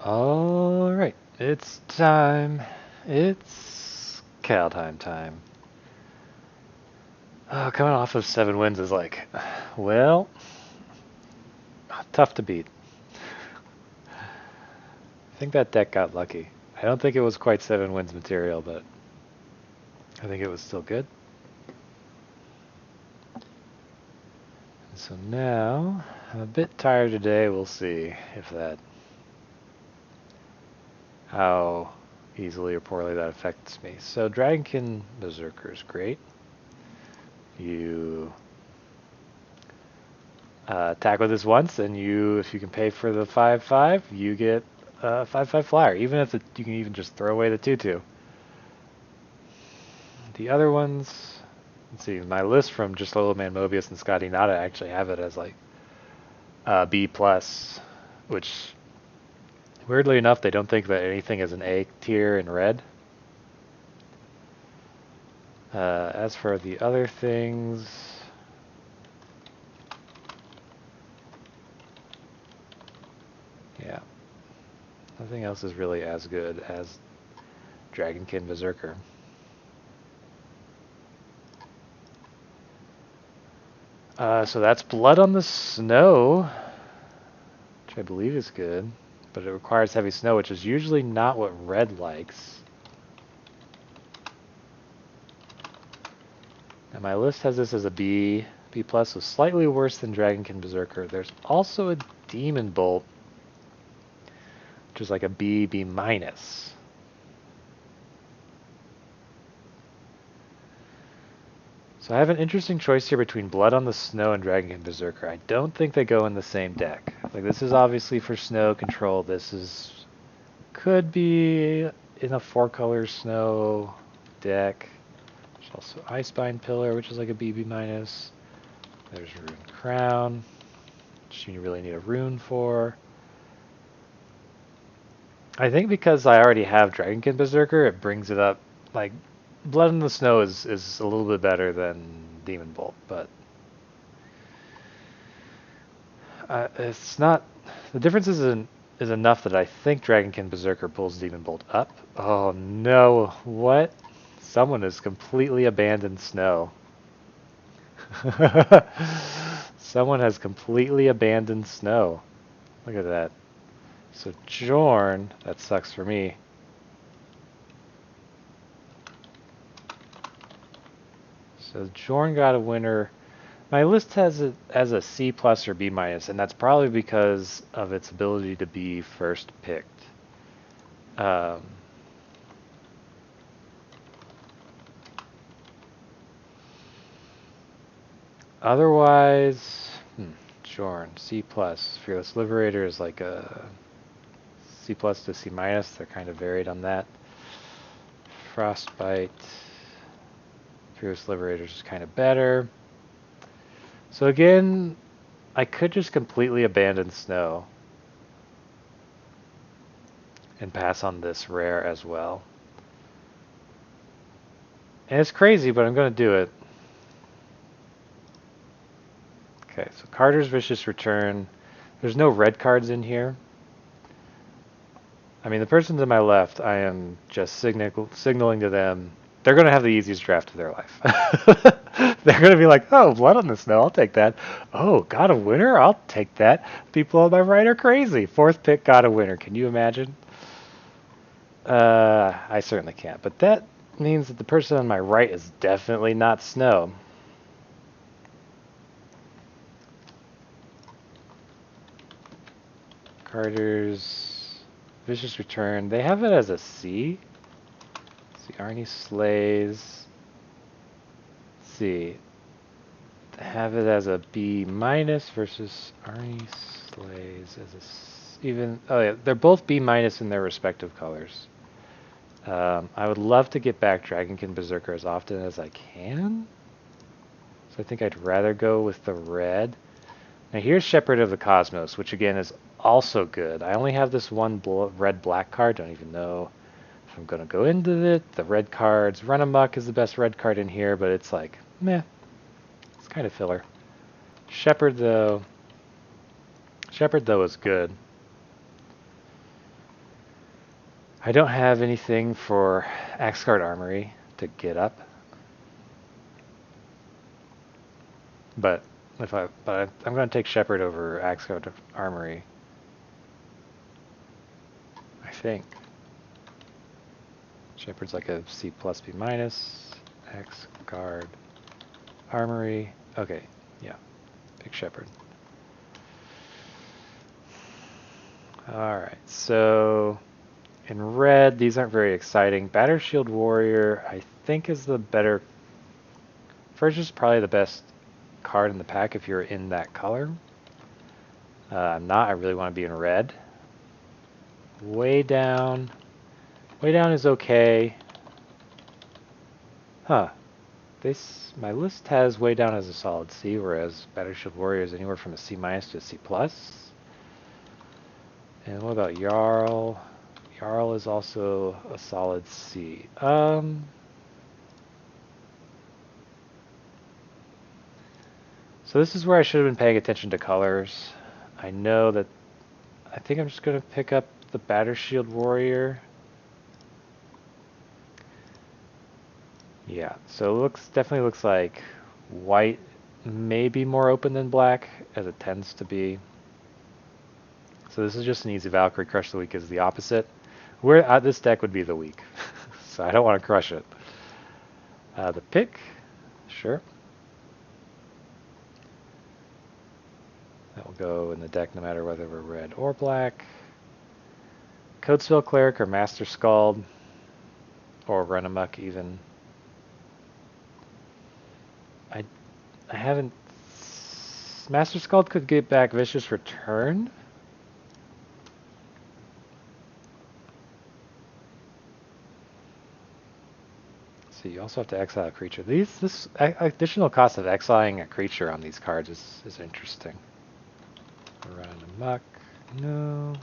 Alright, it's time. It's Kaldheim time. Oh, coming off of 7 wins is like, well, tough to beat. I think that deck got lucky. I don't think it was quite 7 wins material, but I think it was still good. So now, I'm a bit tired today. We'll see if that, how easily or poorly that affects me. So Dragonkin Berserker is great. You attack with this once, and if you can pay for the 5/5, you get a 5/5 flyer. Even if you can even just throw away the 2/2. The other ones, let's see, my list from just Little Man Mobius and Scotty Nada actually have it as like B plus, which weirdly enough they don't think that anything is an A tier in red. As for the other things, yeah, nothing else is really as good as Dragonkin Berserker. So that's Blood on the Snow, which I believe is good, but it requires heavy snow, which is usually not what red likes. And my list has this as a B plus, so slightly worse than Dragonkin Berserker. There's also a Demon Bolt, which is like a B minus. So I have an interesting choice here between Blood on the Snow and Dragonkin Berserker. I don't think they go in the same deck. Like, this is obviously for snow control. Could be in a 4-color snow deck. There's also Icebind Pillar, which is like a BB minus. There's Rune Crown, which you really need a rune for. I think because I already have Dragonkin Berserker, it brings it up. Like, Blood in the Snow is a little bit better than Demon Bolt, but it's not. The difference is enough that I think Dragonkin Berserker pulls Demon Bolt up. Oh no! What? Someone has completely abandoned Snow. Someone has completely abandoned Snow. Look at that. So Jorn, that sucks for me. So Jorn got a winner. My list has it as a C plus or B minus, and that's probably because of its ability to be first picked. Otherwise, Jorn, C plus. Fearless Liberator is like a C plus to C minus. They're kind of varied on that. Frostbite. Fearless Liberator is kind of better. So again, I could just completely abandon Snow and pass on this rare as well. And it's crazy, but I'm going to do it. Okay, so Carter's Vicious Return. There's no red cards in here. I mean, the person to my left, I am just signaling to them, they're going to have the easiest draft of their life. They're going to be like, oh, Blood on the Snow, I'll take that. Oh, got a winner? I'll take that. People on my right are crazy. 4th pick got a winner. Can you imagine? I certainly can't. But that means that the person on my right is definitely not Snow. Carter's Vicious Return. They have it as a C. Let's see, Arnie Slays. Let's see. They have it as a B minus versus Arnie Slays as a even. Oh yeah, they're both B minus in their respective colors. I would love to get back Dragonkin Berserker as often as I can. So I think I'd rather go with the red. Now here's Shepherd of the Cosmos, which again is also good. I only have this one red-black card. Don't even know if I'm going to go into it. The red cards, Run Amok is the best red card in here, but it's like, meh. It's kind of filler. Shepherd though is good. I don't have anything for Axe Guard Armory to get up. But I'm going to take Shepherd over Axe Guard Armory. I think. Shepherd's like a C plus B minus. Axe Guard Armory. Okay, yeah. Pick Shepherd. Alright, so in red, these aren't very exciting. Battered Shield Warrior, I think, is the better. First is probably the best card in the pack if you're in that color. I'm not. I really want to be in red. Way down. Way down is okay. Huh. My list has way down as a solid C, whereas Battered Shield Warrior is anywhere from a C minus to a C plus. And what about Jarl? Jarl is also a solid C. So this is where I should have been paying attention to colors. I know that. I think I'm just going to pick up the Battered Shield Warrior. Yeah, so it definitely looks like white may be more open than black, as it tends to be. So this is just an easy Valkyrie. Crush the Weak is the opposite. This deck would be the weak, so I don't want to crush it. The pick, sure. That will go in the deck no matter whether we're red or black. Codespell Cleric or Master Scald, or Run Amok even. I haven't. Master Scald could get back Vicious Return. So you also have to exile a creature. This additional cost of exiling a creature on these cards is interesting. Run Amok. No.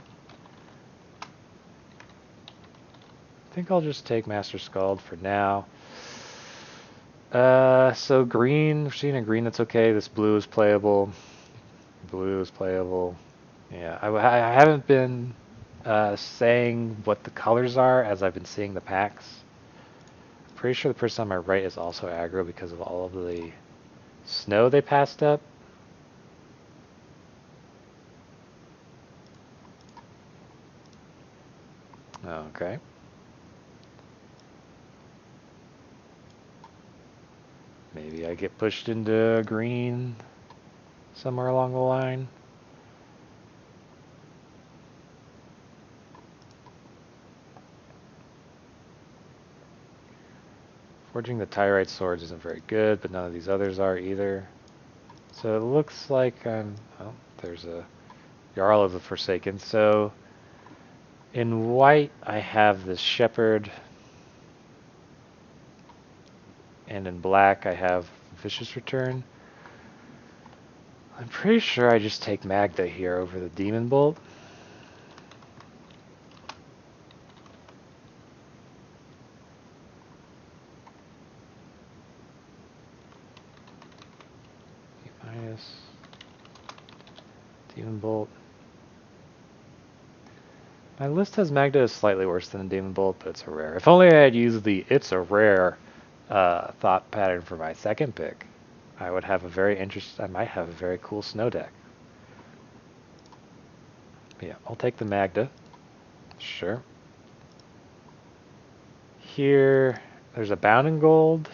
I think I'll just take Master Scald for now. So green, we're seeing a green that's okay. This blue is playable. Blue is playable. Yeah, I haven't been saying what the colors are as I've been seeing the packs. Pretty sure the person on my right is also aggro because of all of the snow they passed up. Okay. Maybe I get pushed into green somewhere along the line. Forging the Tyrite Swords isn't very good, but none of these others are either. So it looks like there's a Jarl of the Forsaken. So in white, I have this Shepherd. And in black, I have Vicious Return. I'm pretty sure I just take Magda here over the Demon Bolt. Minus Demon Bolt. My list has Magda as slightly worse than Demon Bolt, but it's a rare. If only I had used the "it's a rare" thought pattern for my second pick, I would have I might have a very cool snow deck. But yeah, I'll take the Magda. Sure. Here, there's a Bound in Gold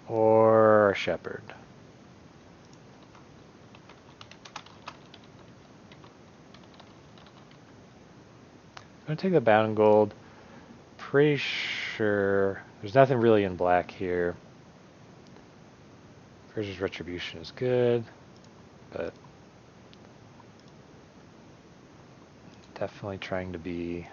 or a Shepherd. I'm going to take the Bound in Gold. Pretty sure there's nothing really in black here. Versus Retribution is good, but definitely trying to be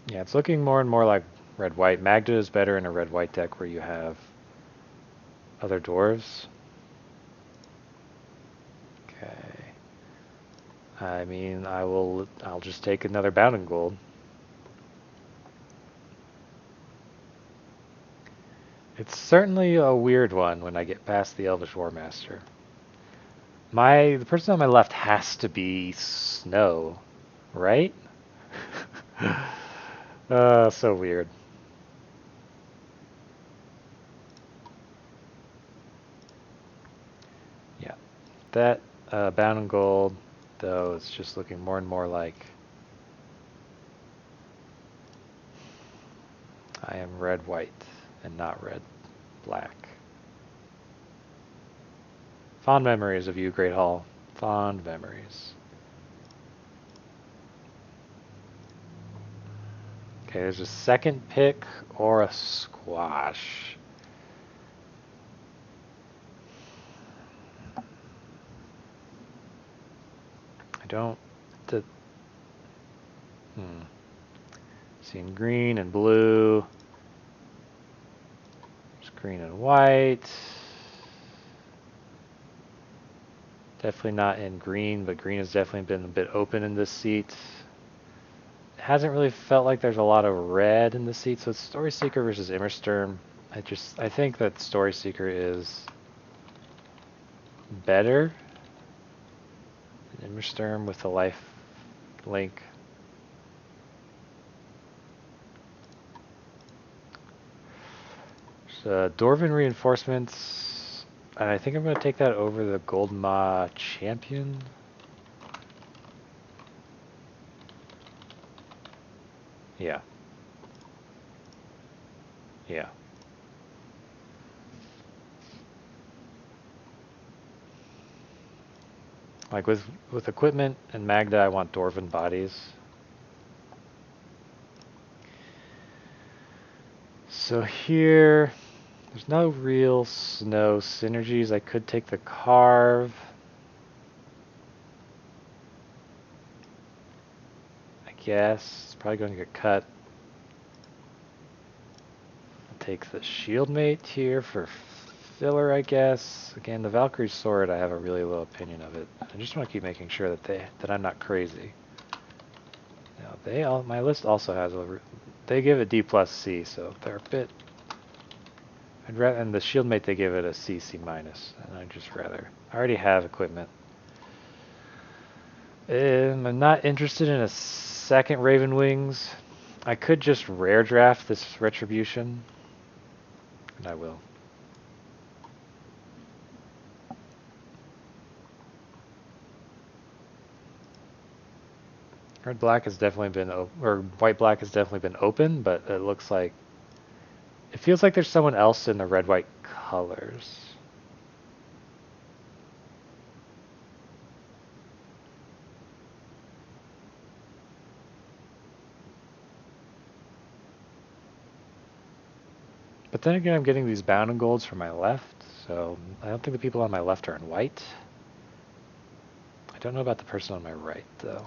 yeah, it's looking more and more like red-white. Magda is better in a red-white deck where you have other dwarves. Okay. I mean, I'll just take another Bound in Gold. It's certainly a weird one when I get past the Elvish War Master. The person on my left has to be Snow, right? So weird. Yeah, that bound in gold, though, it's just looking more and more like I am red-white and not red-black. Fond memories of you, Great Hall. Fond memories. Okay, there's a second pick or a squash. I don't... The, Seeing green and blue. There's green and white. Definitely not in green, but green has definitely been a bit open in this seat. It hasn't really felt like there's a lot of red in the seat, so it's Story Seeker versus Immersturm. I think that Story Seeker is better than Immersturm with the life link. So Dwarven reinforcements, and I think I'm going to take that over the Gold Ma Champion. Yeah. Yeah. Like with equipment and Magda, I want Dwarven bodies. So here, there's no real snow synergies. I could take the carve. I guess it's probably going to get cut. I'll take the shield mate here for filler, I guess. Again, the Valkyrie sword, I have a really low opinion of it. I just want to keep making sure that I'm not crazy. Now my list also has they give it D plus C, so they're a bit. And the shield mate they give it a C, C minus, and I already have equipment. I'm not interested in a second Raven Wings. I could just rare draft this Retribution, and I will. Red black has definitely been or white black has definitely been open, but it looks like it feels like there's someone else in the red white colors. But then again, I'm getting these bound and golds from my left, so I don't think the people on my left are in white. I don't know about the person on my right, though.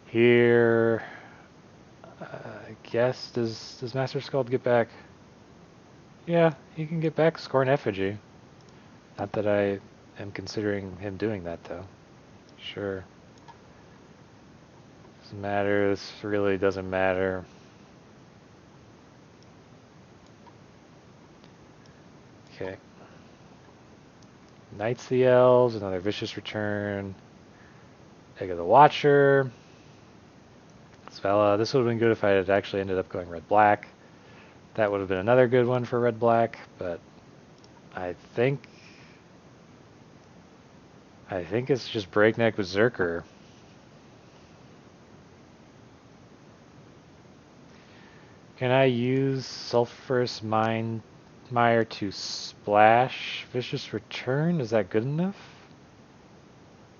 Here, I guess, does Master Skald get back? Yeah, he can get back score an effigy. Not that I am considering him doing that, though. Sure. Doesn't matter, this really doesn't matter. Okay. Knights the Elves, another Vicious Return. Egg of the Watcher. Svella, this would have been good if I had actually ended up going red-black. That would have been another good one for red-black, but I think it's just Breakneck Berserker. Can I use Sulphurous Mire to splash Vicious Return? Is that good enough?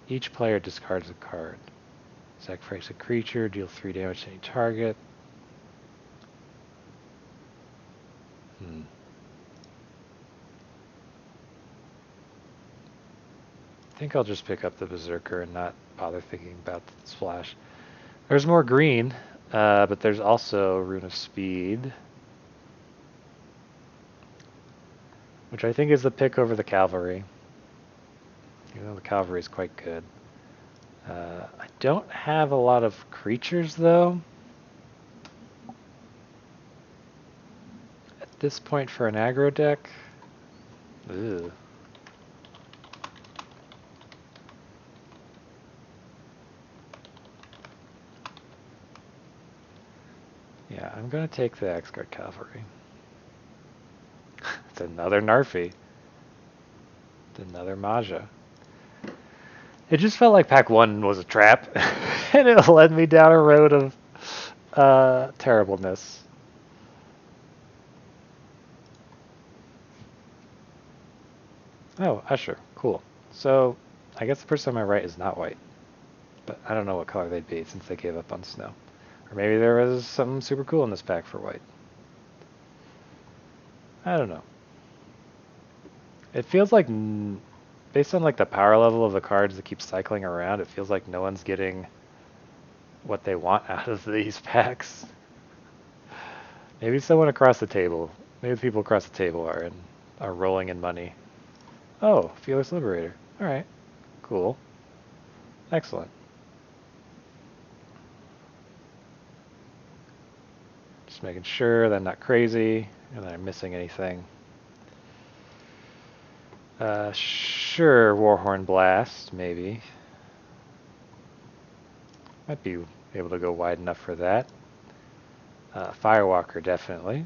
Each player discards a card. Sacrifice a creature, deal 3 damage to any target. I think I'll just pick up the Berserker and not bother thinking about the splash. There's more green, but there's also Rune of Speed, which I think is the pick over the Cavalry, even though the Cavalry is quite good. I don't have a lot of creatures, though. this point for an aggro deck. Ugh. Yeah, I'm gonna take the X-Guard Cavalry. It's another Narfi. It's another Magda. It just felt like pack 1 was a trap, and it led me down a road of terribleness. Oh, Usher. Cool. So, I guess the person on my right is not white. But I don't know what color they'd be since they gave up on snow. Or maybe there was something super cool in this pack for white. I don't know. It feels like, based on like the power level of the cards that keep cycling around, it feels like no one's getting what they want out of these packs. Maybe someone across the table, maybe the people across the table are rolling in money. Oh, Fearless Liberator. All right, cool, excellent. Just making sure that I'm not crazy and that I'm missing anything. Sure, Warhorn Blast, maybe. Might be able to go wide enough for that. Firewalker, definitely.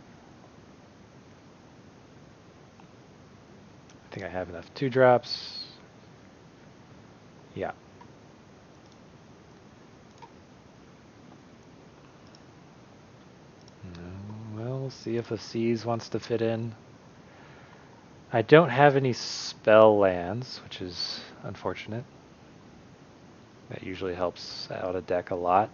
I think I have enough 2-drops. Yeah. Well, we'll see if a Seas wants to fit in. I don't have any spell lands, which is unfortunate. That usually helps out a deck a lot.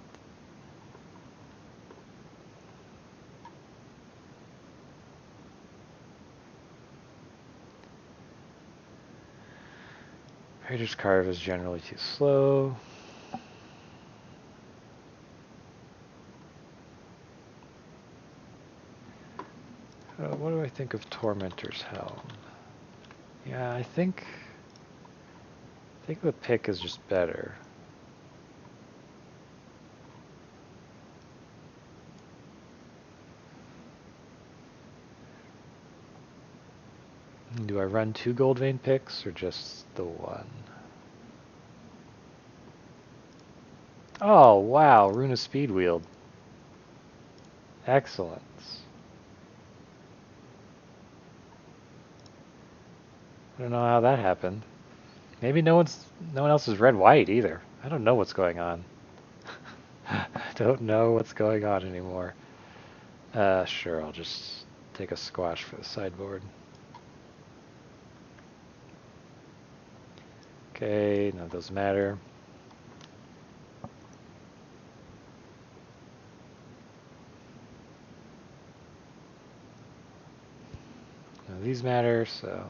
Raider's Carve is generally too slow. What do I think of Tormentor's Helm? Yeah, I think the pick is just better. Do I run 2 Gold Vein picks or just the 1? Oh, wow, Runa Speed Wield. Excellent. I don't know how that happened. Maybe no one else is red-white either. I don't know what's going on. I don't know what's going on anymore. Sure, I'll just take a squash for the sideboard. Okay, none of those matter. None of these matter, so...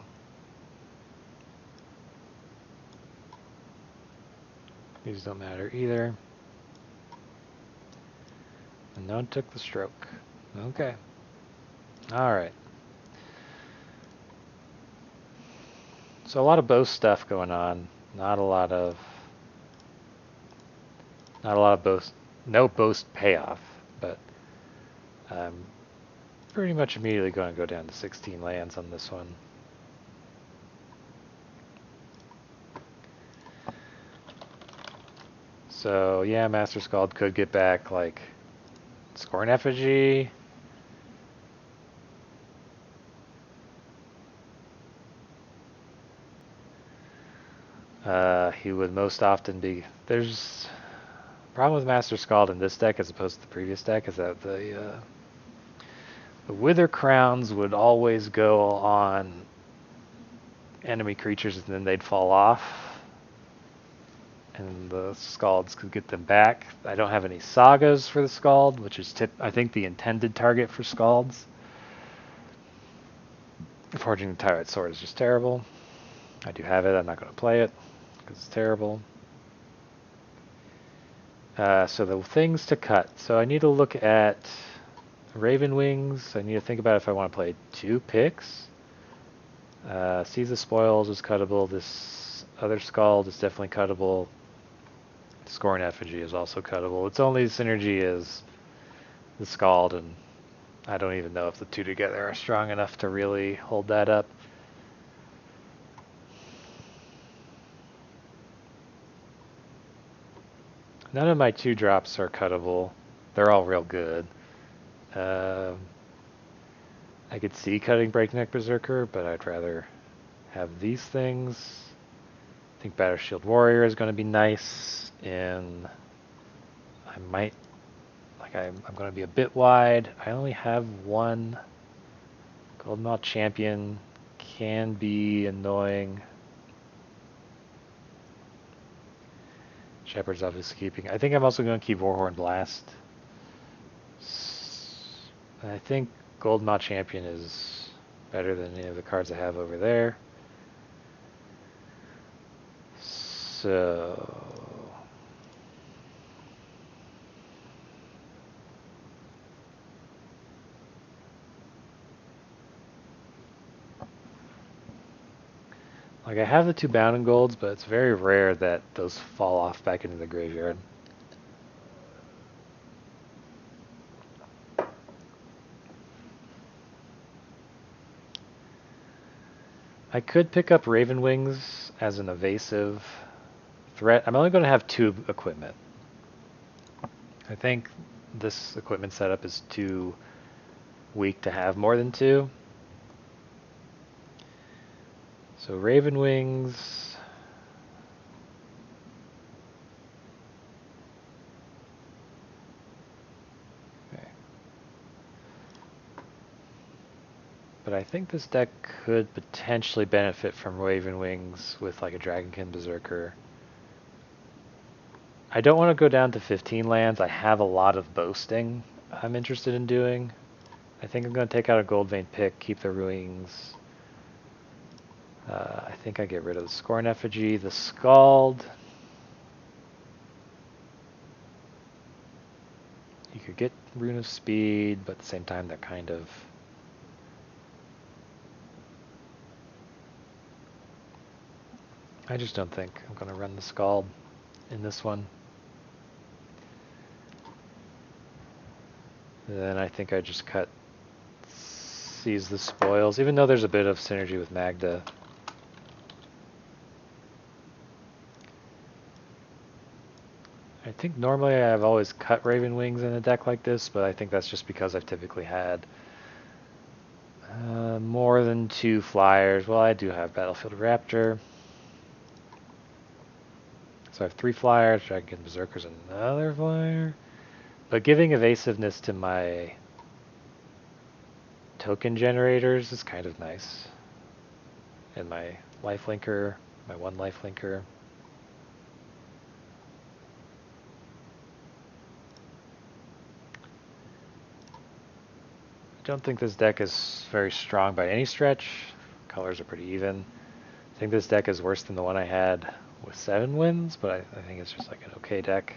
These don't matter either. And no one took the stroke. Okay. Alright. So a lot of boast stuff going on. Not a lot of boast. No boast payoff, but I'm pretty much immediately going to go down to 16 lands on this one. So yeah, Master Scald could get back like Scorn Effigy. He would most often be... There's... problem with Master Scald in this deck as opposed to the previous deck is that the Wither Crowns would always go on enemy creatures and then they'd fall off. And the Scalds could get them back. I don't have any Sagas for the Scald, which is I think the intended target for Scalds. Forging the Tyrant Sword is just terrible. I do have it, I'm not going to play it because it's terrible. So the things to cut. So I need to look at Raven Wings. I need to think about if I want to play 2 picks. Seize the Spoils is cuttable. This other Scald is definitely cuttable. Scorn Effigy is also cuttable. Its only synergy is the Scald, and I don't even know if the two together are strong enough to really hold that up. None of my 2-drops are cuttable. They're all real good. I could see cutting Breakneck Berserker, but I'd rather have these things. I think Batter Shield Warrior is going to be nice, and I might, like I'm going to be a bit wide. I only have one. Golden Mall Champion can be annoying. Shepherd's obviously keeping. I think I'm also going to keep Warhorn Blast. I think Golden Mall Champion is better than any of the cards I have over there. So like I have the 2 Bound and Golds, but it's very rare that those fall off back into the graveyard. I could pick up Raven Wings as an evasive threat. I'm only going to have 2 equipment. I think this equipment setup is too weak to have more than 2. So Raven Wings. Okay. But I think this deck could potentially benefit from Raven Wings with like a Dragonkin Berserker. I don't want to go down to 15 lands. I have a lot of boasting I'm interested in doing. I think I'm going to take out a Goldvein pick, keep the Wings. I think I get rid of the Scorn Effigy, the Scald. You could get Rune of Speed, but at the same time they're kind of... I just don't think I'm going to run the Scald in this one. Then I think I just cut Seize the Spoils, even though there's a bit of synergy with Magda. I think normally I've always cut Raven Wings in a deck like this, but I think that's just because I've typically had more than 2 flyers. Well, I do have Battlefield Raptor. So I have 3 flyers, Dragon Berserker's another flyer. But giving evasiveness to my token generators is kind of nice. And my lifelinker, my 1 lifelinker. I don't think this deck is very strong by any stretch. Colors are pretty even. I think this deck is worse than the one I had with 7 wins, but I think it's just like an okay deck.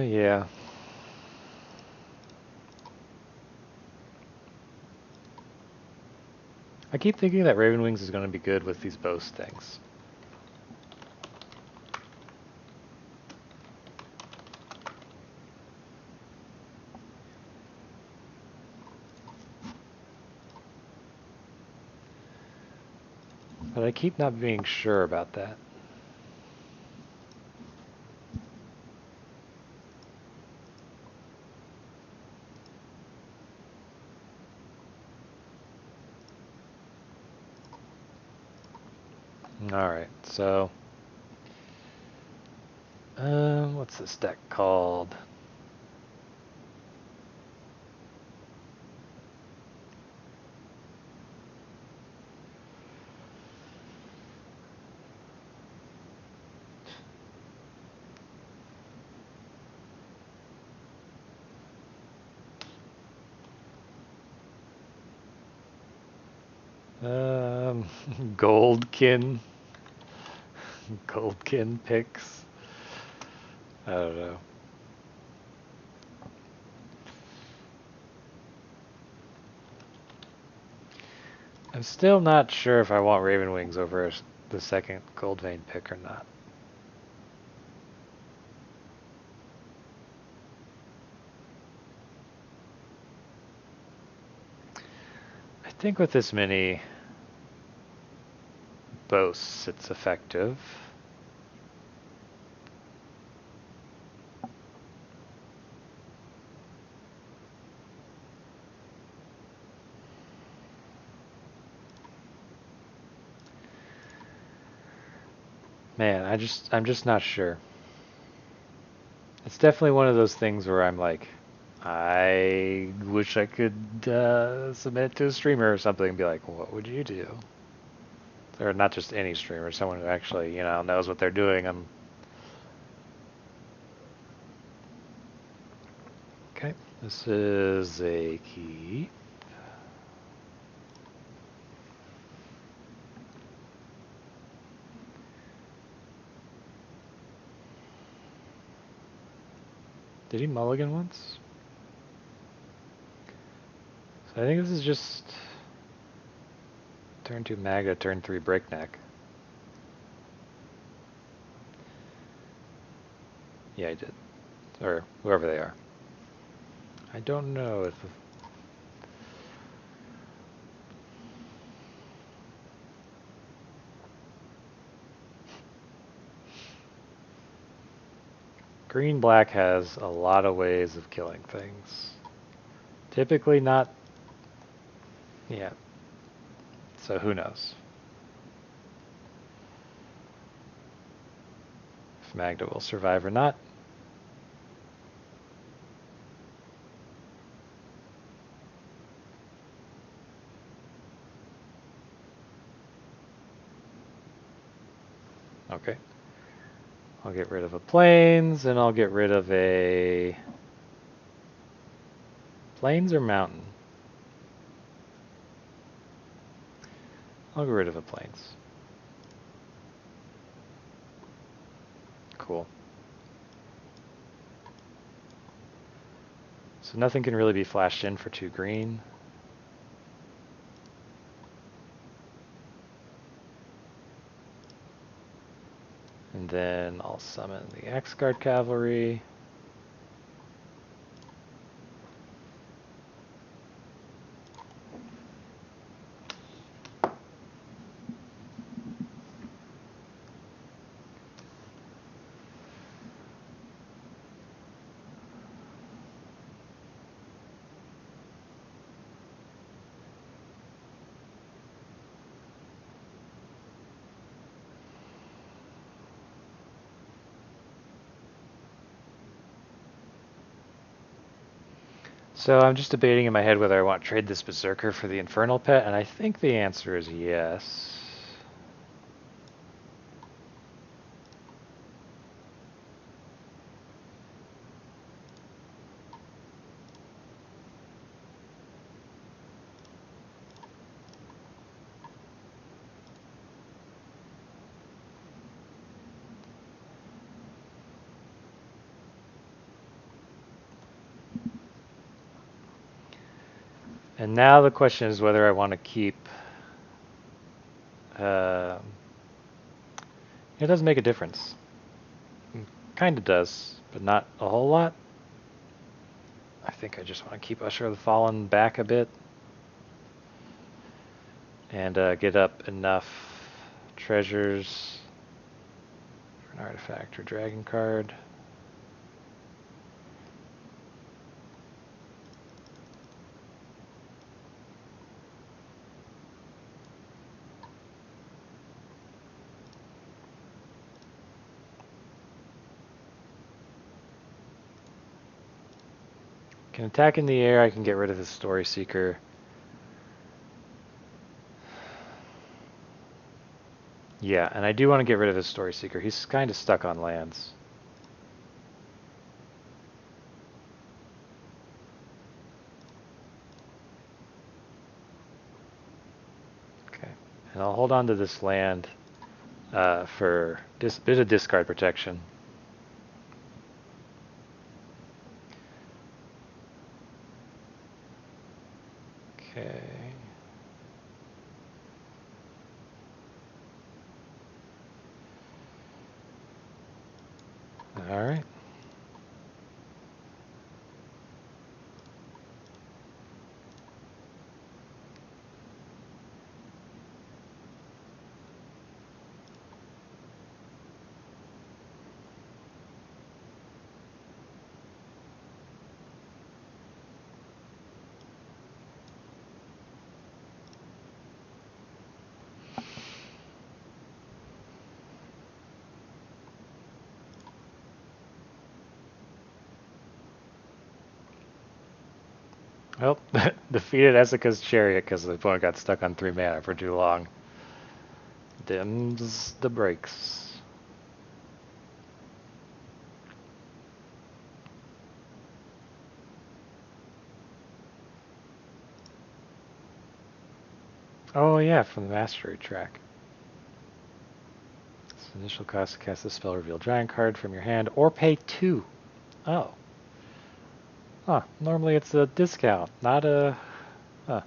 Yeah. I keep thinking that Raven Wings is going to be good with these boast things. But I keep not being sure about that. Alright, so... what's this deck called? Goldkin. Goldkin picks. I don't know. I'm still not sure if I want Raven Wings over the second Gold Vein pick or not. I think with this many boasts, it's effective. Man, I'm just not sure. It's definitely one of those things where I'm like, I wish I could submit it to a streamer or something and be like, what would you do? Or not just any streamer, someone who actually, you know, knows what they're doing. Okay, this is a key. Did he mulligan once? So I think this is just turn 2 Magda, turn 3 Breakneck. Yeah, I did. Or whoever they are. I don't know if... Green-black has a lot of ways of killing things. Typically not... Yeah. So who knows? If Magda will survive or not. Okay. I'll get rid of a plains, and I'll get rid of a... Plains or mountain? I'll get rid of a plains. Cool. So nothing can really be flashed in for 2 green. And then I'll summon the X-Guard Cavalry. So I'm just debating in my head whether I want to trade this Berserker for the Infernal Pet, and I think the answer is yes. And now the question is whether I want to keep... it doesn't make a difference. Kind of does, but not a whole lot. I think I just want to keep Usher of the Fallen back a bit. And get up enough treasures for an artifact or dragon card. Can attack in the air, I can get rid of his Story Seeker. Yeah, and I do want to get rid of his Story Seeker. He's kind of stuck on lands. Okay. And I'll hold on to this land for a bit of discard protection. Okay. All right. Well, defeated Essica's chariot because the opponent got stuck on 3 mana for too long. Dims the brakes. Oh yeah, from the mastery track. So initial cost to cast the spell, reveal giant card from your hand, or pay 2. Oh. Huh. Normally it's a discount, not a... Huh.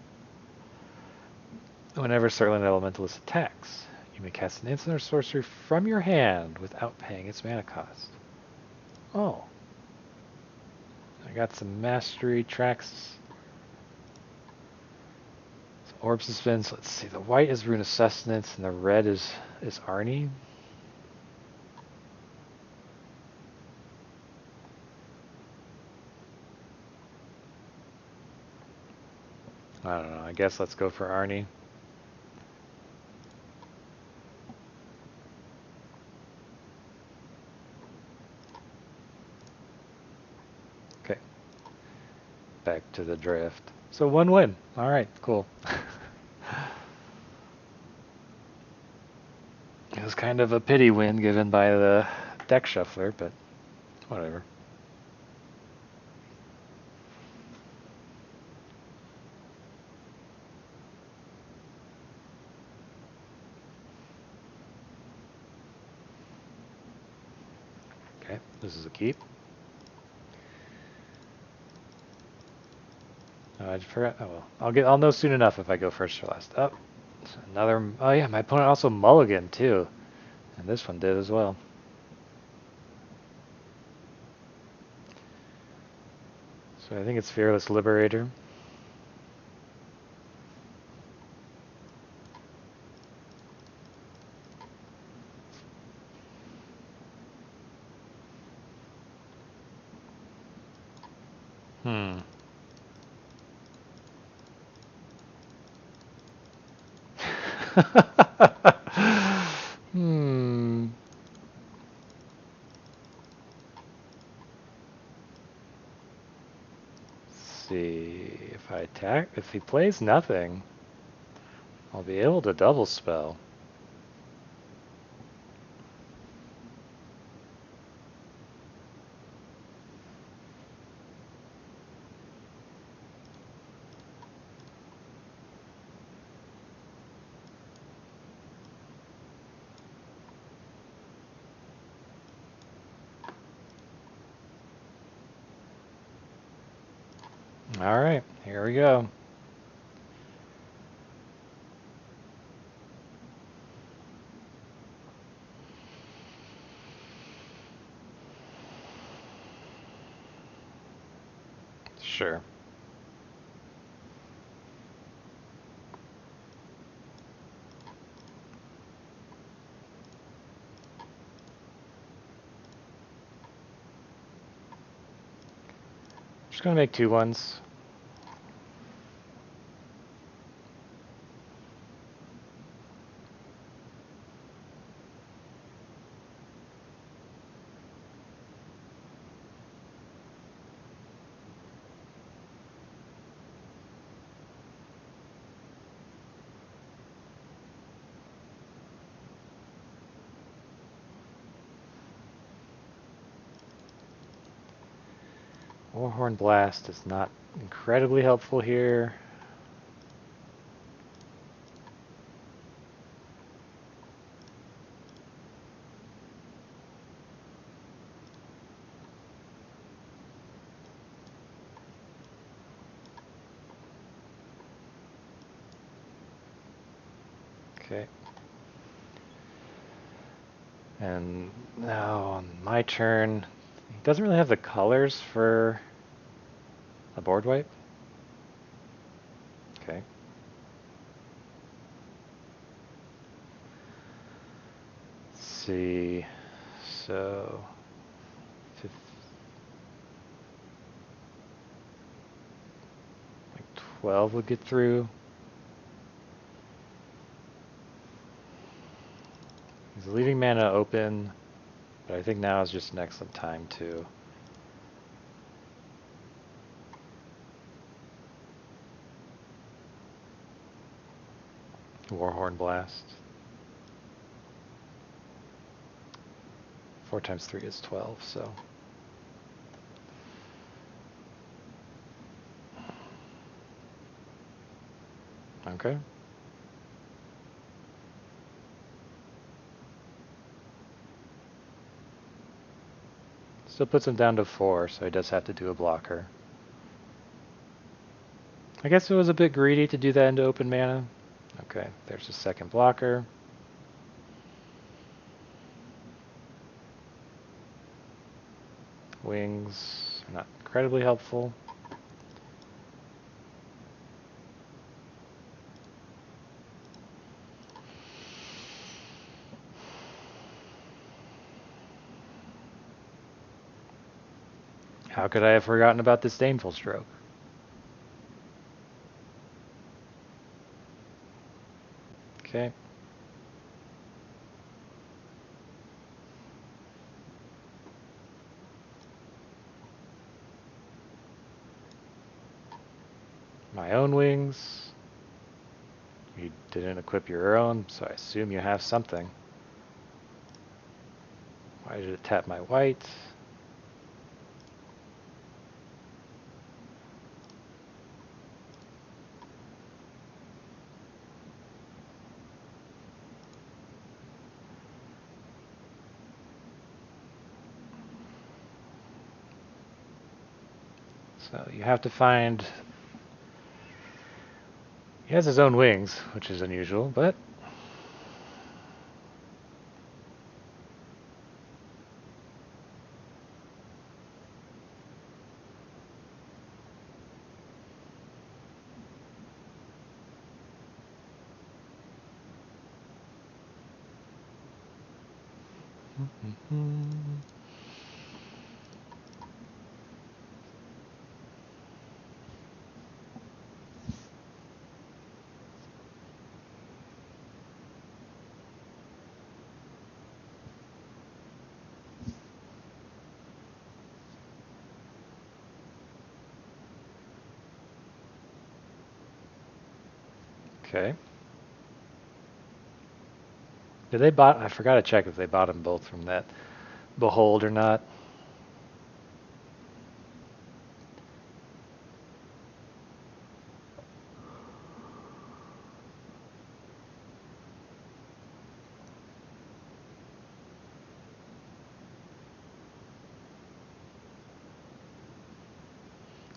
Whenever Starland Elementalist attacks, you may cast an instant or sorcery from your hand without paying its mana cost. Oh. I got some mastery tracks. Some orb suspense. Let's see. The white is Rune of Sustenance and the red is Arnie. I don't know. I guess let's go for Arnie. Okay. Back to the drift. So 1 win. Alright, cool. It was kind of a pity win given by the deck shuffler, but whatever. Okay, this is a keep. I forgot. Oh well, I'll know soon enough if I go first or last. Oh, another. Oh yeah, my opponent also mulliganed too, and this one did as well. So I think it's Fearless Liberator. Hmm. Hmm. Let's see if I attack. If he plays nothing, I'll be able to double spell. All right, here we go. Sure. Just gonna make 2/1s. Warhorn Blast is not incredibly helpful here. Okay. And now on my turn, he doesn't really have the colors for a board wipe. Okay. Let's see. So, 12 would get through. He's leaving mana open, but I think now is just an excellent time to Warhorn Blast. 4 times 3 is 12, so. Okay. Still puts him down to 4, so he does have to do a blocker. I guess it was a bit greedy to do that into open mana. Okay, there's a second blocker. Wings are not incredibly helpful. How could I have forgotten about Disdainful Stroke? Okay. My own wings. You didn't equip your own, so I assume you have something. Why did it tap my white? So you have to find... He has his own wings, which is unusual, but... Okay. Did they bot? I forgot to check if they bought them both from that Behold or not.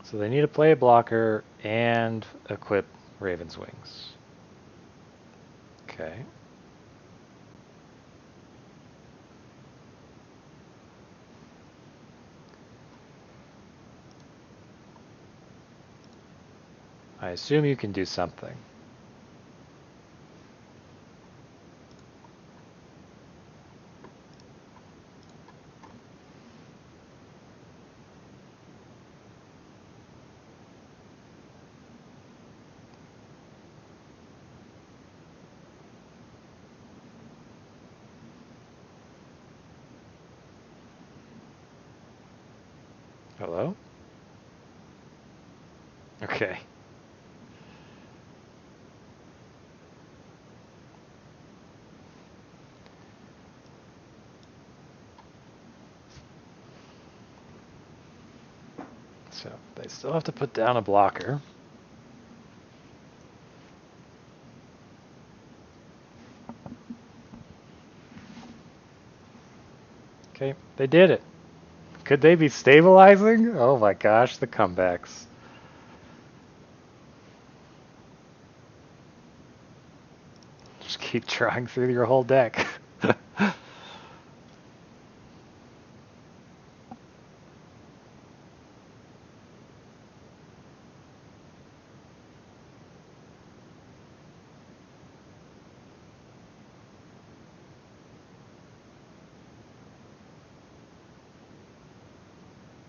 So they need to play a blocker and equip Raven's Wings. Okay. I assume you can do something. Hello? Okay. So they still have to put down a blocker. Okay, they did it. Could they be stabilizing? Oh my gosh, the comebacks. Just keep drawing through your whole deck.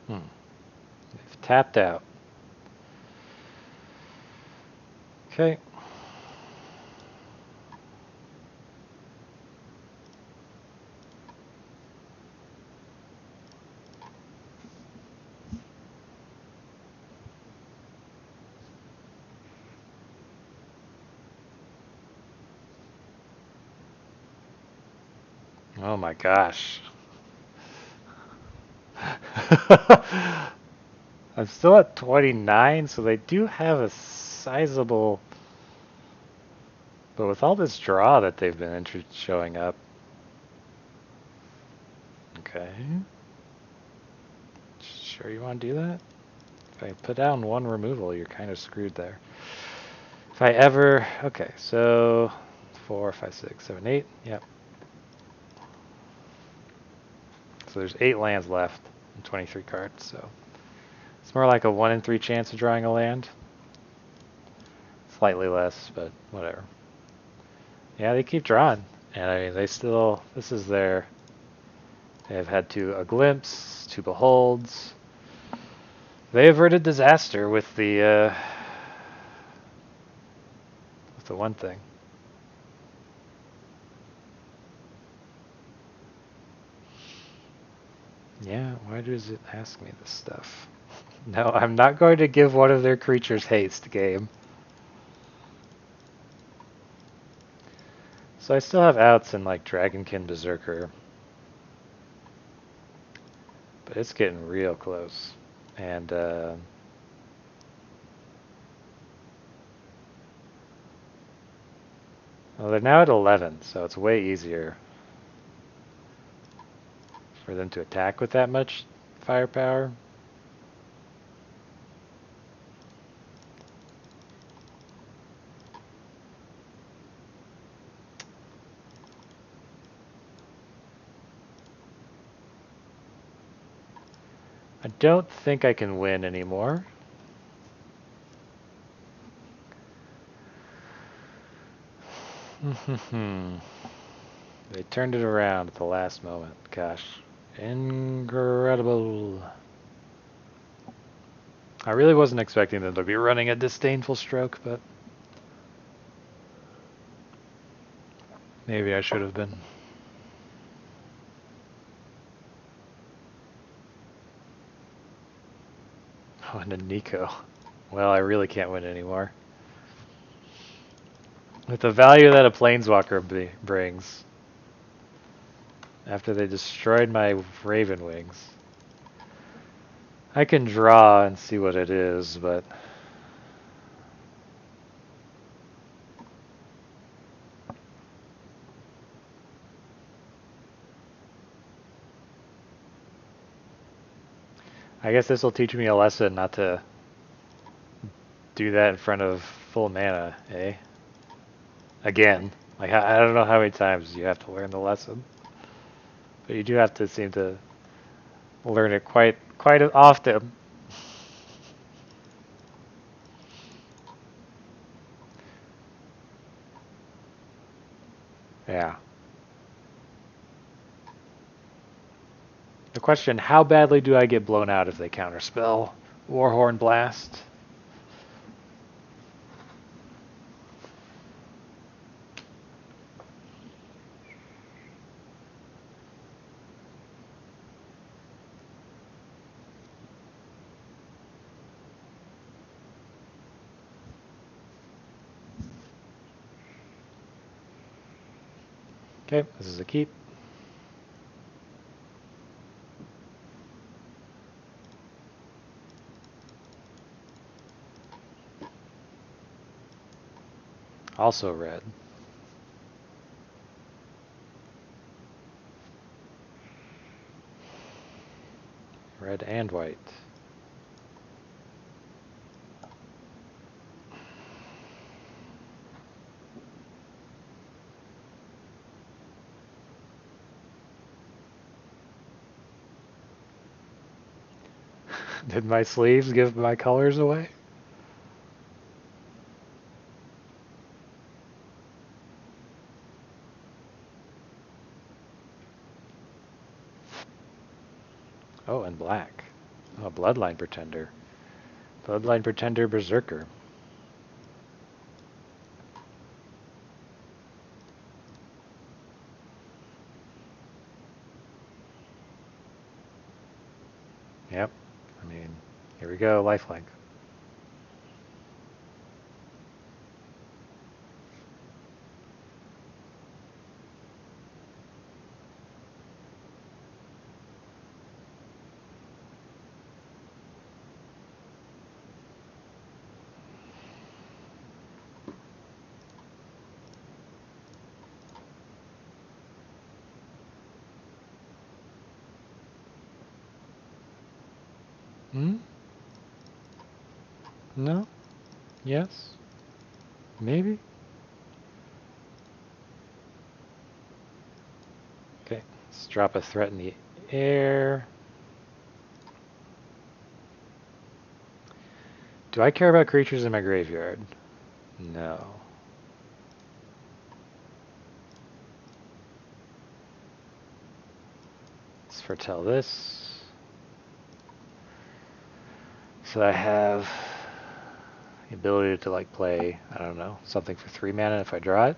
They've tapped out. Okay. Oh my gosh. I'm still at 29, so they do have a sizable... But with all this draw that they've been showing up... Okay. Sure you want to do that? If I put down one removal, you're kind of screwed there. If I ever... Okay, so... 4, 5, 6, 7, 8. Yep. So there's 8 lands left and 23 cards, so... It's more like a 1 in 3 chance of drawing a land. Slightly less, but whatever. Yeah, they keep drawing. And I mean, they still... This is their... They've had a glimpse, 2 beholds. They averted disaster with the one thing. Yeah, why does it ask me this stuff? No, I'm not going to give one of their creatures haste, game. So I still have outs in like Dragonkin Berserker. But it's getting real close. And well, they're now at 11, so it's way easier for them to attack with that much firepower. I don't think I can win anymore. They turned it around at the last moment. Gosh. Incredible. I really wasn't expecting them to be running a disdainful stroke, but maybe I should have been. Oh, and a Nico. Well, I really can't win anymore. With the value that a Planeswalker brings, after they destroyed my Raven Wings, I can draw and see what it is, but... I guess this will teach me a lesson not to do that in front of full mana, eh? Again. Like, I don't know how many times you have to learn the lesson. But you do have to seem to learn it quite often. Yeah. The question, how badly do I get blown out if they counterspell Warhorn Blast? Okay, this is a keep. Also red. Red and white. Did my sleeves give my colors away? Oh, and black. Oh, Bloodline Pretender. Bloodline Pretender Berserker. Yep. I mean, here we go, lifelink. Hmm? No? Yes? Maybe? Okay, let's drop a threat in the air. Do I care about creatures in my graveyard? No. Let's foretell this. So I have the ability to like play, I don't know, something for 3 mana if I draw it.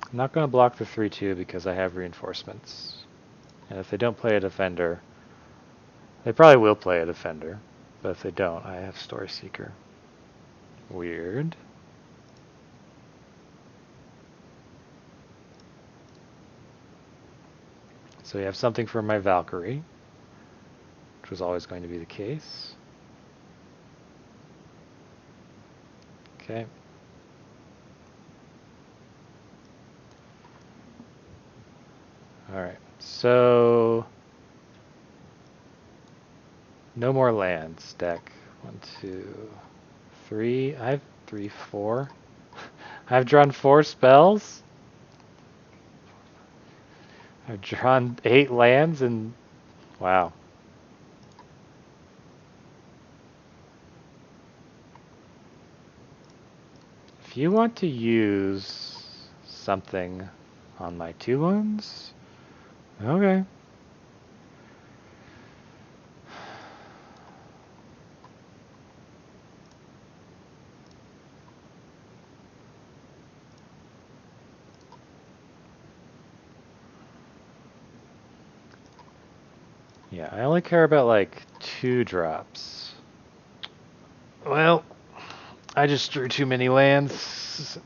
I'm not going to block the 3/2 because I have reinforcements. And if they don't play a defender, they probably will play a defender. But if they don't, I have Story Seeker. Weird. So we have something for my Valkyrie, which was always going to be the case. Okay. Alright, so no more lands, deck. 1, 2, 3. I have 3, 4. I've drawn 4 spells. I've drawn 8 lands and wow. If you want to use something on my 2/1s, okay. Yeah, I only care about like 2 drops. Well, I just drew too many lands.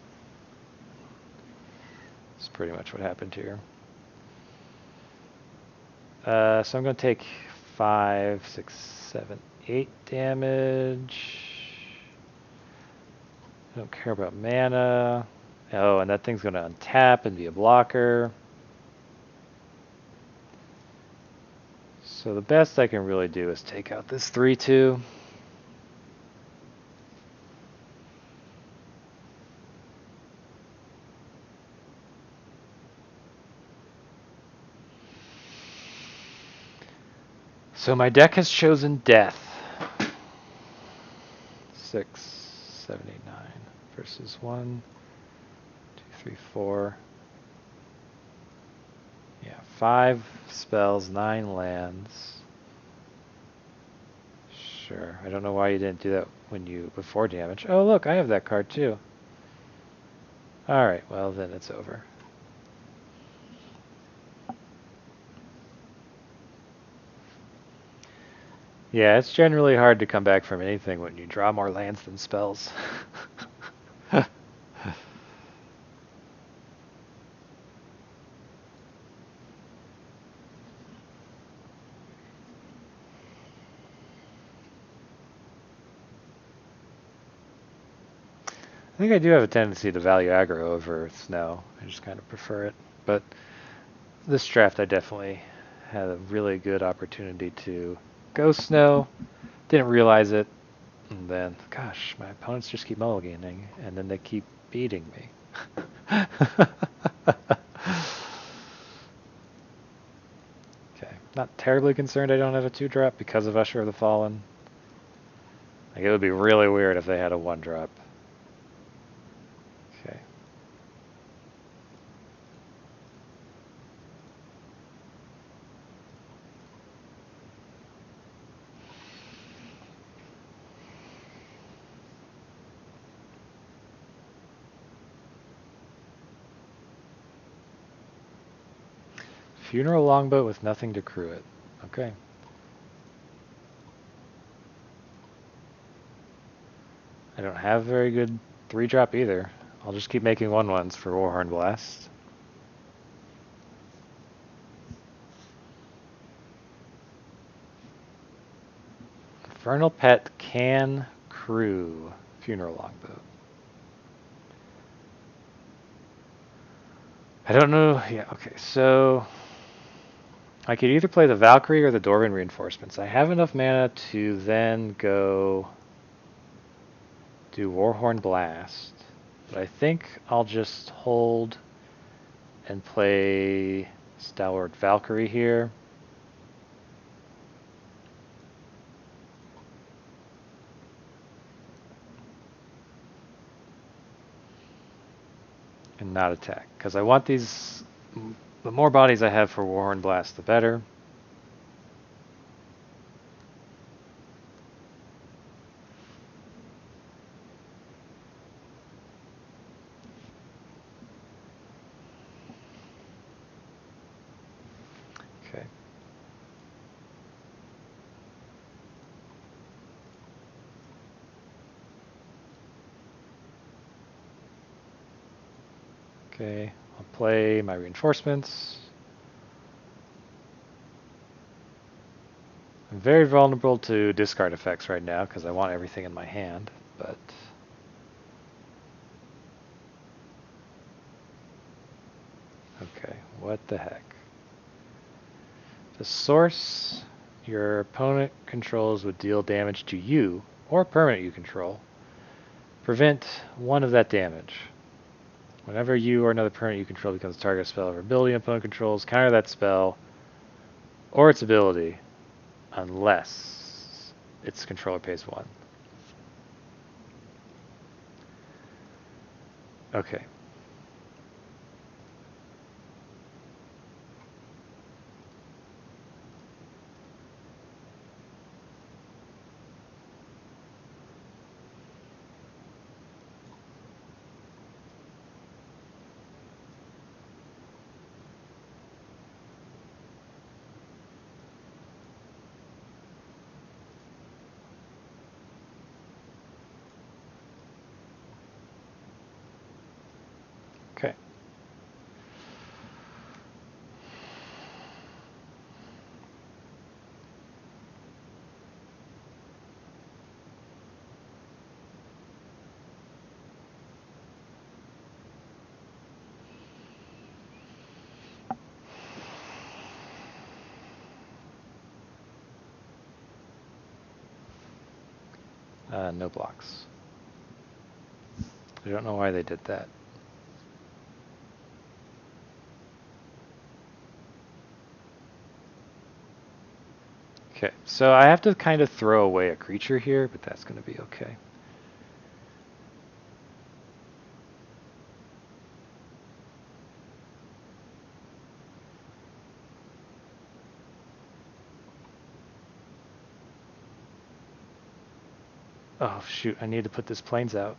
That's pretty much what happened here. So I'm going to take 5, 6, 7, 8 damage. I don't care about mana. Oh, and that thing's going to untap and be a blocker. So the best I can really do is take out this 3/2. So my deck has chosen death. 6, 7, 8, 9 versus 1, 2, 3, 4. Yeah, 5 spells, 9 lands. Sure. I don't know why you didn't do that when you before damage. Oh, look, I have that card too. Alright, well then it's over. Yeah, it's generally hard to come back from anything when you draw more lands than spells. I think I do have a tendency to value aggro over snow. I just kind of prefer it. But this draft I definitely had a really good opportunity to go snow. Didn't realize it. And then, gosh, my opponents just keep mulliganing, and then they keep beating me. Okay, not terribly concerned I don't have a 2-drop because of Usher of the Fallen. Like, it would be really weird if they had a 1-drop. Okay. Funeral longboat with nothing to crew it. Okay. I don't have very good 3-drop either. I'll just keep making 1/1s for Warhorn Blast. Infernal Pet can crew Funeral Longboat. I don't know. Yeah, okay, so I could either play the Valkyrie or the Dwarven Reinforcements. I have enough mana to then go do Warhorn Blast, but I think I'll just hold and play Stalwart Valkyrie here. And not attack, because I want these. The more bodies I have for Warhorn Blast, the better. Okay. Okay, I'll play my reinforcements. I'm very vulnerable to discard effects right now because I want everything in my hand, but okay, what the heck. The source your opponent controls would deal damage to you, or a permanent you control. Prevent 1 of that damage. Whenever you or another permanent you control becomes a target spell or ability an opponent controls, counter that spell or its ability unless its controller pays 1. Okay. Okay. No blocks. I don't know why they did that. Okay, so I have to kind of throw away a creature here, but that's going to be okay. Oh shoot, I need to put this planes out.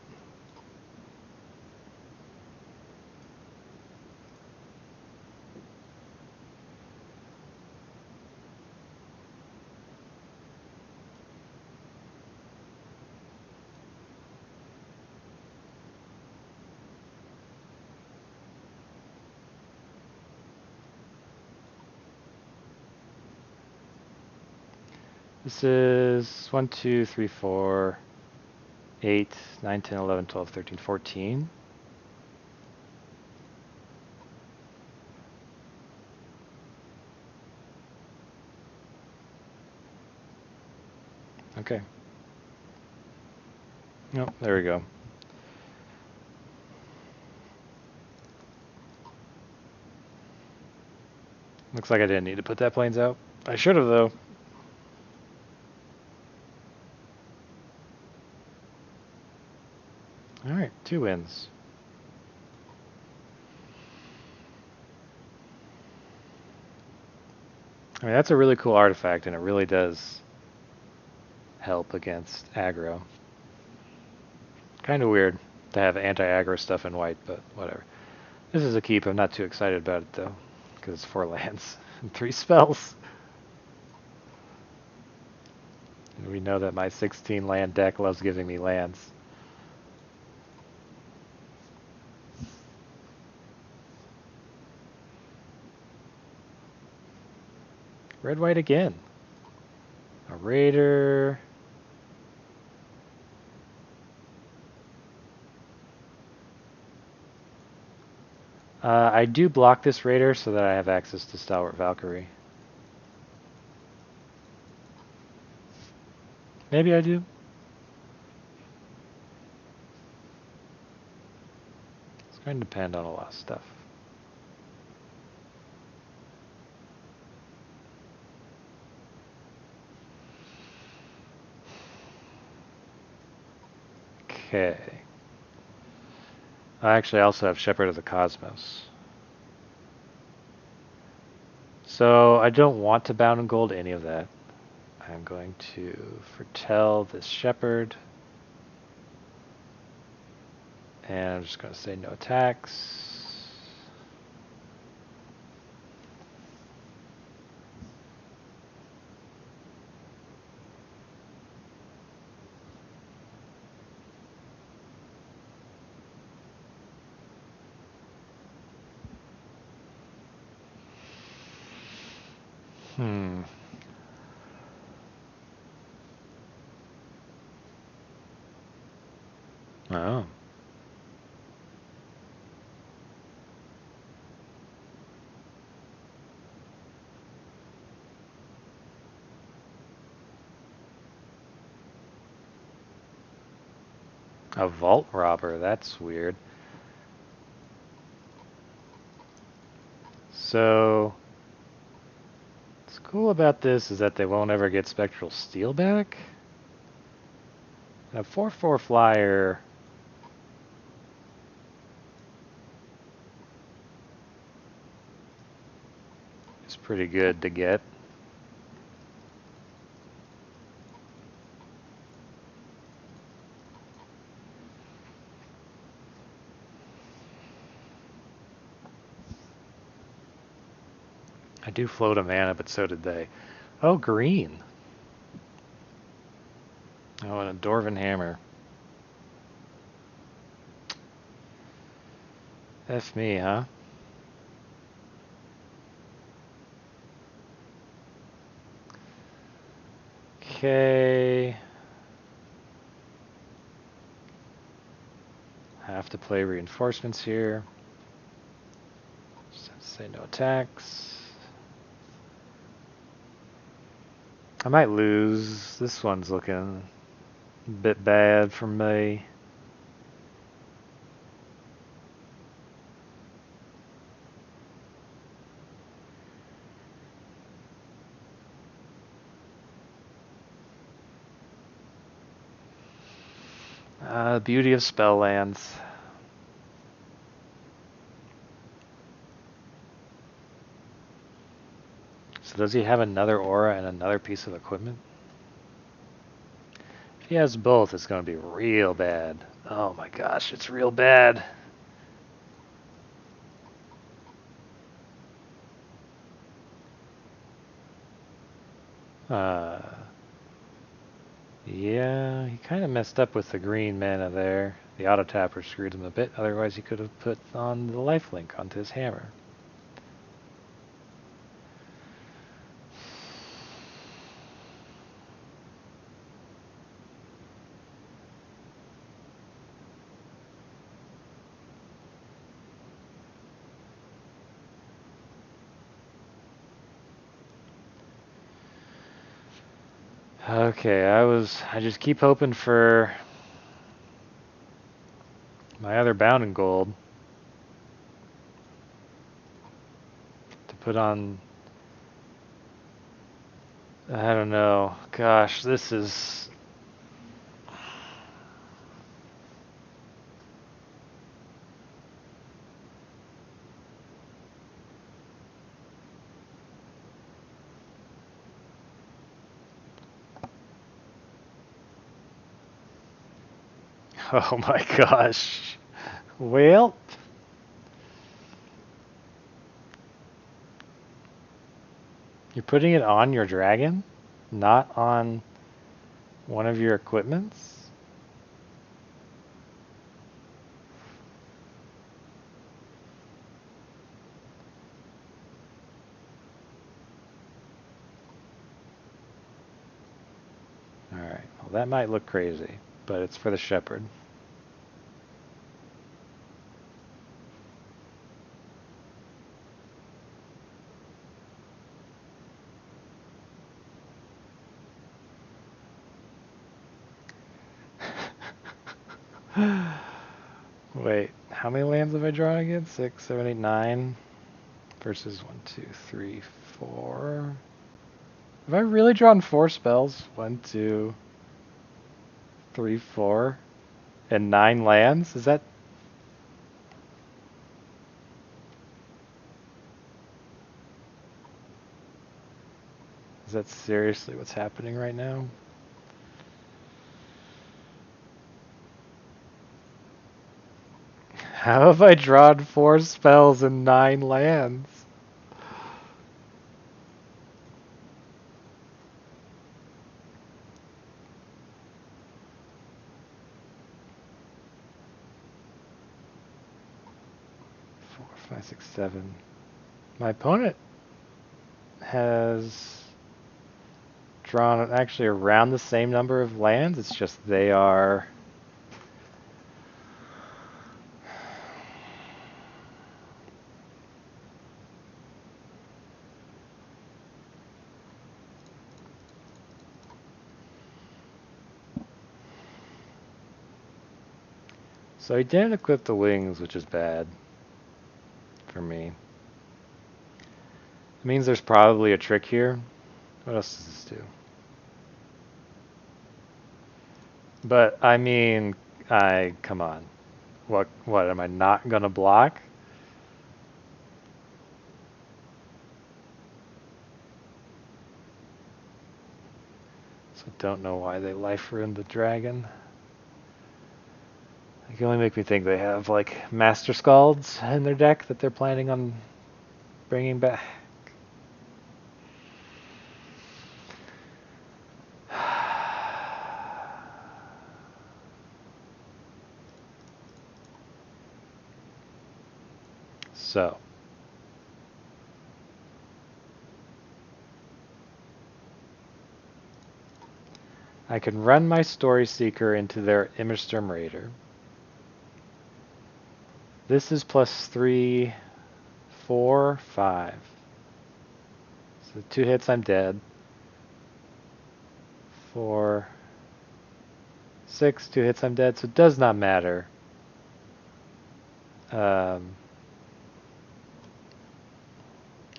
This is 1, 2, 3, 4, 8, 9, 10, 11, 12, 13, 14. Okay. Oh, there we go. Looks like I didn't need to put that planes out. I should have, though. Alright, 2 wins. I mean, that's a really cool artifact, and it really does help against aggro. Kind of weird to have anti-aggro stuff in white, but whatever. This is a keep. I'm not too excited about it, though, because it's 4 lands and 3 spells. And we know that my 16 land deck loves giving me lands. Red white again. A raider. I do block this raider so that I have access to Stalwart Valkyrie. Maybe I do. It's going to depend on a lot of stuff. Okay. I actually also have Shepherd of the Cosmos. So I don't want to bound and gold any of that. I'm going to foretell this Shepherd. And I'm just going to say no attacks. Oh. A vault robber, that's weird. So, what's cool about this is that they won't ever get Spectral Steel back. A 4/4 flyer is pretty good to get. I do float a mana, but so did they. Oh, green. Oh, and a Dwarven Hammer. F me, huh? Okay. Have to play reinforcements here. Just have to say no attacks. I might lose. This one's looking a bit bad for me. Beauty of spell lands. So does he have another aura and another piece of equipment? If he has both, it's going to be real bad. Oh my gosh, it's real bad. Yeah, he kind of messed up with the green mana there. The auto tapper screwed him a bit, otherwise he could have put on the lifelink onto his hammer. Okay, I just keep hoping for My other bound in gold to put on. I don't know. Gosh, this is. Oh my gosh. Well. You're putting it on your dragon, not on one of your equipments? Alright, well that might look crazy, but it's for the shepherd. Wait, how many lands have I drawn again? 6, 7, 8, 9 versus 1, 2, 3, 4. Have I really drawn 4 spells? 1, 2, 3, 4, and 9 lands? Is that... Is that seriously what's happening right now? How have I drawn 4 spells and 9 lands? Four, 5, 6, 7. My opponent has drawn actually around the same number of lands. It's just they are... So he didn't equip the wings, which is bad for me. It means there's probably a trick here. What else does this do? But I mean, come on. What am I not gonna block? So don't know why they life ruined the dragon. It can only make me think they have like Master Scalds in their deck that they're planning on bringing back. So I can run my Story Seeker into their Immersturm Raider. This is +3, 4, 5. So 2 hits, I'm dead. 4, 6, 2 hits, I'm dead. So it does not matter.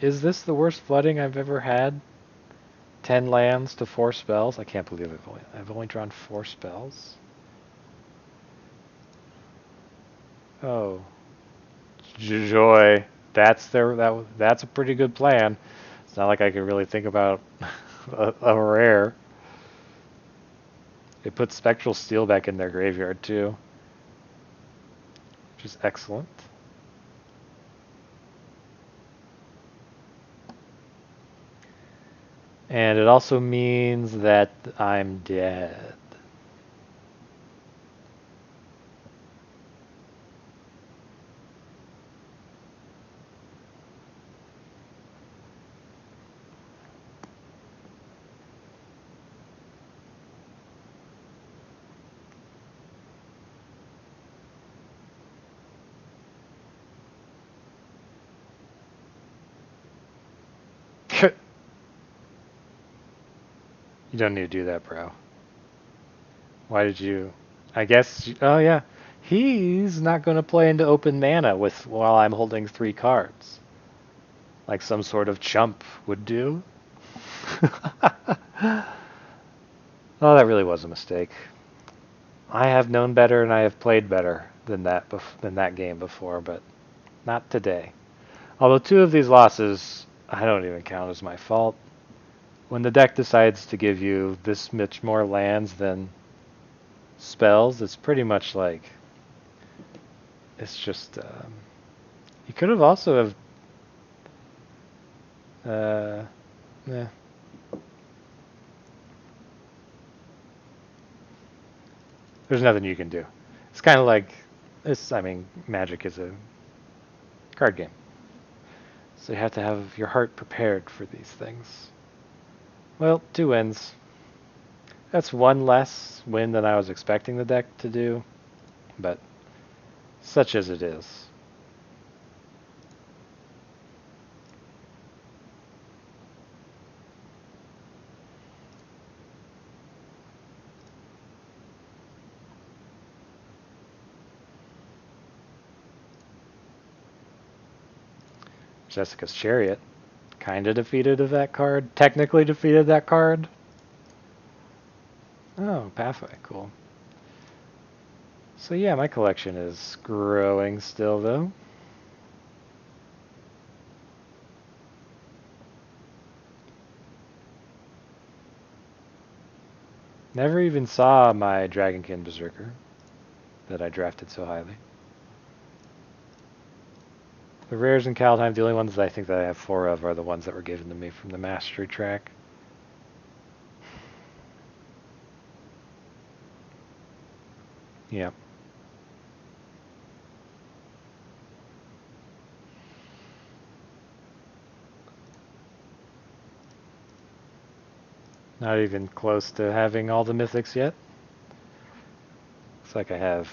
Is this the worst flooding I've ever had? 10 lands to 4 spells? I can't believe I've only drawn 4 spells. Oh, joy! That's that's a pretty good plan. It's not like I could really think about a rare. They put Spectral Steel back in their graveyard too, which is excellent. And it also means that I'm dead. You don't need to do that, bro. Why did you... I guess... Oh, yeah. He's not going to play into open mana while I'm holding 3 cards, like some sort of chump would do. Oh, that really was a mistake. I have known better and I have played better than that game before, but not today. Although 2 of these losses I don't even count as my fault. When the deck decides to give you this much more lands than spells, it's pretty much like it's just you could have also have yeah. There's nothing you can do. It's kind of like this. I mean, Magic is a card game, so you have to have your heart prepared for these things. Well, 2 wins. That's 1 less win than I was expecting the deck to do, but such as it is. Jessica's Chariot kind of defeated that card. Technically defeated that card. Oh, Pathway, cool. So yeah, my collection is growing still, though. Never even saw my Dragonkin Berserker that I drafted so highly. The rares in Kaldheim, the only ones that I think that I have 4 of are the ones that were given to me from the Mastery track. Yep. Not even close to having all the mythics yet. Looks like I have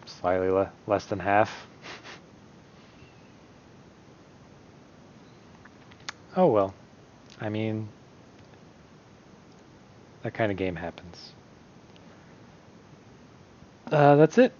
slightly less than half. Oh well. I mean, that kind of game happens. That's it.